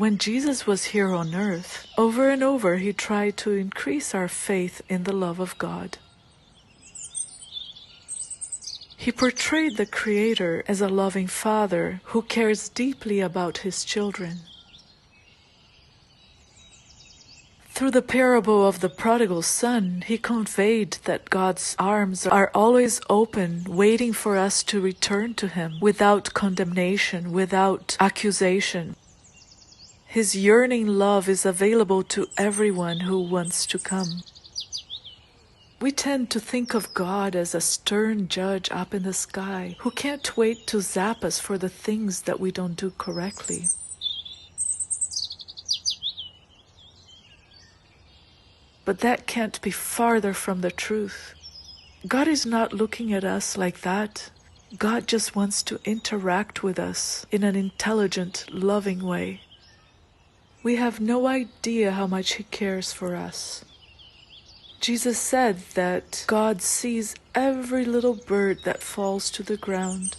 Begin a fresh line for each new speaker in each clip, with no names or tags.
When Jesus was here on earth, over and over he tried to increase our faith in the love of God. He portrayed the Creator as a loving Father who cares deeply about his children. Through the parable of the prodigal son, he conveyed that God's arms are always open, waiting for us to return to him without condemnation, without accusation. His yearning love is available to everyone who wants to come. We tend to think of God as a stern judge up in the sky who can't wait to zap us for the things that we don't do correctly. But that can't be farther from the truth. God is not looking at us like that. God just wants to interact with us in an intelligent, loving way. We have no idea how much he cares for us. Jesus said that God sees every little bird that falls to the ground.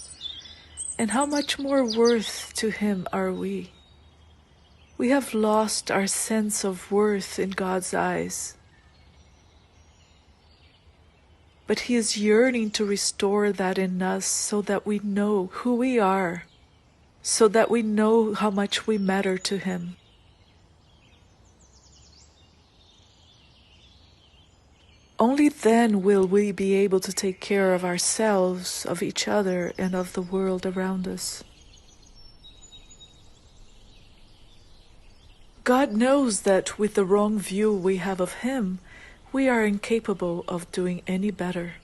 And how much more worth to him are we? We have lost our sense of worth in God's eyes. But he is yearning to restore that in us so that we know who we are, so that we know how much we matter to him. Only then will we be able to take care of ourselves, of each other, and of the world around us. God knows that with the wrong view we have of him, we are incapable of doing any better.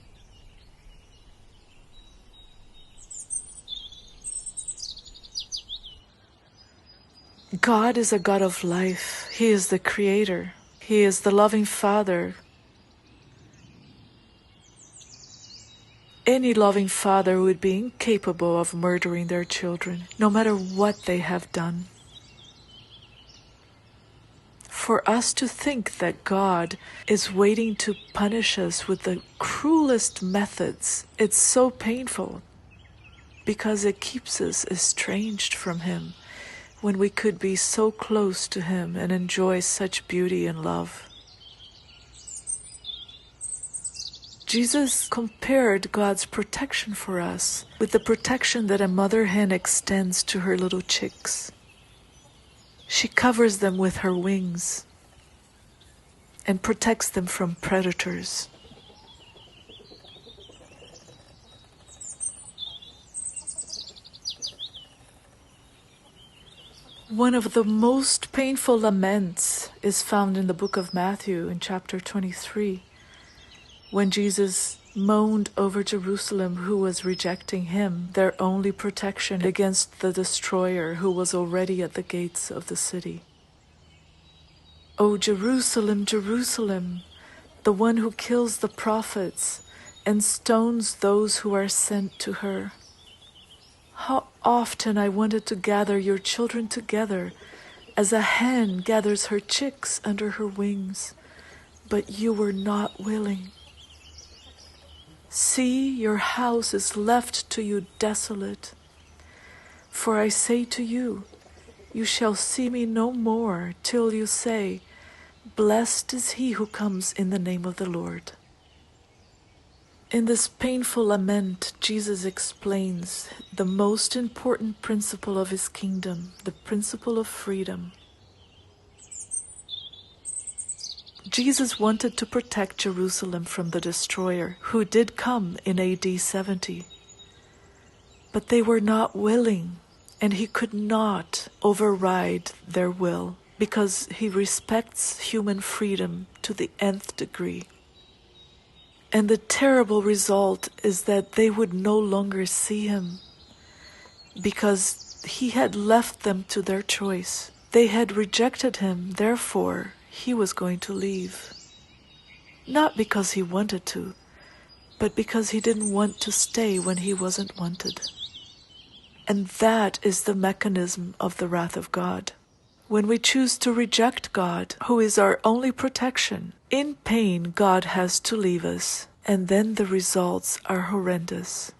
God is a God of life. He is the Creator. He is the loving Father. Any loving father would be incapable of murdering their children, no matter what they have done. For us to think that God is waiting to punish us with the cruelest methods, it's so painful, because it keeps us estranged from him when we could be so close to him and enjoy such beauty and love. Jesus compared God's protection for us with the protection that a mother hen extends to her little chicks. She covers them with her wings and protects them from predators. One of the most painful laments is found in the book of Matthew in chapter 23. When Jesus moaned over Jerusalem, who was rejecting him, their only protection against the destroyer who was already at the gates of the city. "O Jerusalem, Jerusalem, the one who kills the prophets and stones those who are sent to her. How often I wanted to gather your children together as a hen gathers her chicks under her wings, but you were not willing. See, your house is left to you desolate. For I say to you, you shall see me no more till you say, Blessed is he who comes in the name of the Lord." In this painful lament, Jesus explains the most important principle of his kingdom, the principle of freedom. Jesus wanted to protect Jerusalem from the destroyer, who did come in AD 70. But they were not willing, and he could not override their will, because he respects human freedom to the nth degree. And the terrible result is that they would no longer see him, because he had left them to their choice. They had rejected him, therefore he was going to leave. Not because he wanted to, but because he didn't want to stay when he wasn't wanted. And that is the mechanism of the wrath of God. When we choose to reject God, who is our only protection, in pain God has to leave us, and then the results are horrendous.